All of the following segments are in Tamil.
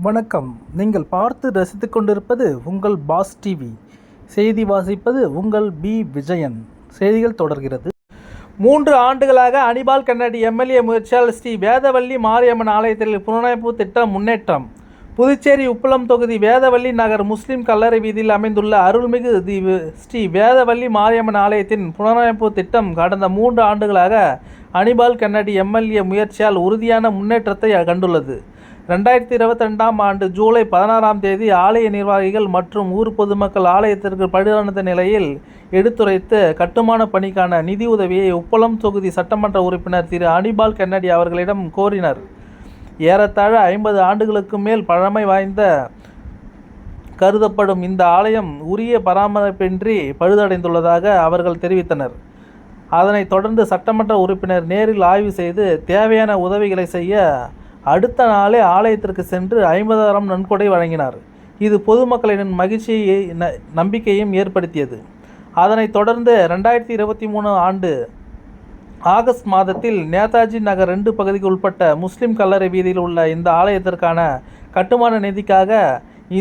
வணக்கம். நீங்கள் பார்த்து ரசித்துக் கொண்டிருப்பது உங்கள் பாஸ் டிவி. செய்தி வாசிப்பது உங்கள் பி. விஜயன். செய்திகள் தொடர்கிறது. 3 ஆண்டுகளாக அனிபால் கன்னடி எம்எல்ஏ முயற்சியால் ஸ்ரீ வேதவல்லி மாரியம்மன் ஆலயத்தில் புனரமைப்பு திட்டம் முன்னேற்றம். புதுச்சேரி உப்பளம் தொகுதி வேதவல்லி நகர் முஸ்லிம் கல்லறை வீதியில் அமைந்துள்ள அருள்மிகு ஸ்ரீ வேதவல்லி மாரியம்மன் ஆலயத்தின் புனரமைப்பு திட்டம் கடந்த 3 ஆண்டுகளாக அனிபால் கன்னடி எம்எல்ஏ முயற்சியால் உறுதியான முன்னேற்றத்தை கண்டுள்ளது. 2022ஆம் ஆண்டு ஜூலை 16ஆம் தேதி ஆலய நிர்வாகிகள் மற்றும் ஊர் பொதுமக்கள் ஆலயத்திற்கு பழுதான நிலையில் எடுத்துரைத்து கட்டுமான பணிக்கான நிதி உதவியை உப்பளம் தொகுதி சட்டமன்ற உறுப்பினர் திரு அனிபால் கன்னடி அவர்களிடம் கோரினர். ஏறத்தாழ 50 ஆண்டுகளுக்கு மேல் பழமை வாய்ந்த கருதப்படும் இந்த ஆலயம் உரிய பராமரிப்பின்றி பழுதடைந்துள்ளதாக அவர்கள் தெரிவித்தனர். அதனைத் தொடர்ந்து சட்டமன்ற உறுப்பினர் நேரில் ஆய்வு செய்து தேவையான உதவிகளை செய்ய அடுத்த நாளே ஆலயத்திற்கு சென்று 50,000 நன்கொடை வழங்கினார். இது பொதுமக்களின் மகிழ்ச்சியை நம்பிக்கையும் ஏற்படுத்தியது. அதனைத் தொடர்ந்து 2023 ஆண்டு ஆகஸ்ட் மாதத்தில் நேதாஜி நகர் 2 பகுதிக்கு உட்பட்ட முஸ்லிம் கல்லறை வீதியில் உள்ள இந்த ஆலயத்திற்கான கட்டுமான நிதிக்காக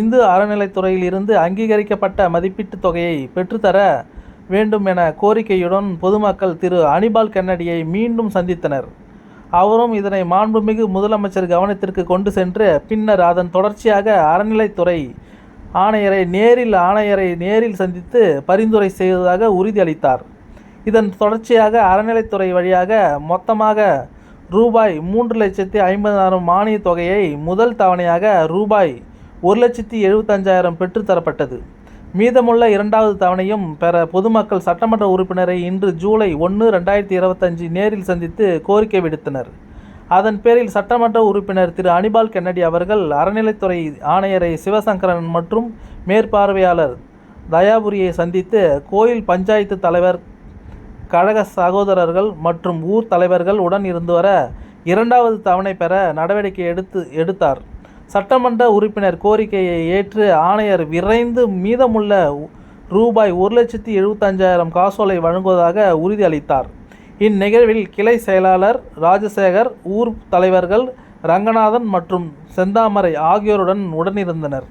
இந்து அறநிலைத்துறையில் இருந்து அங்கீகரிக்கப்பட்ட மதிப்பீட்டுத் தொகையை பெற்றுத்தர வேண்டும் என கோரிக்கையுடன் பொதுமக்கள் திரு அனிபால் கன்னடியை மீண்டும் சந்தித்தனர். அவரும் இதனை மாண்புமிகு முதலமைச்சர் கவனத்திற்கு கொண்டு சென்று பின்னர் அதன் தொடர்ச்சியாக அறநிலைத்துறை ஆணையரை நேரில் சந்தித்து பரிந்துரை செய்வதாக உறுதியளித்தார். இதன் தொடர்ச்சியாக அறநிலைத்துறை வழியாக மொத்தமாக ரூபாய் 3,50,000 மானிய தொகையை முதல் தவணையாக ரூபாய் 1,75,000 பெற்றுத்தரப்பட்டது. மீதமுள்ள 2வது தவணையும் பெற பொதுமக்கள் சட்டமன்ற உறுப்பினரை இன்று ஜூலை 1, 2025 நேரில் சந்தித்து கோரிக்கை விடுத்தனர். அதன் பேரில் சட்டமன்ற உறுப்பினர் திரு அனிபால் கன்னடி அவர்கள் அறநிலைத்துறை ஆணையரை சிவசங்கரன் மற்றும் மேற்பார்வையாளர் தயாபுரியை சந்தித்து கோயில் பஞ்சாயத்து தலைவர், கழக சகோதரர்கள் மற்றும் ஊர் தலைவர்கள் உடன் இருந்து வர 2வது தவணை பெற நடவடிக்கை எடுத்தார். சட்டமன்ற உறுப்பினர் கோரிக்கையை ஏற்று ஆணையர் விரைந்து மீதமுள்ள ரூபாய் 1,75,000 காசோலை வழங்குவதாக உறுதியளித்தார். இந்நிகழ்வில் கிளை செயலாளர் ராஜசேகர், ஊர் தலைவர்கள் ரங்கநாதன் மற்றும் செந்தாமரை ஆகியோருடன் உடனிருந்தனர்.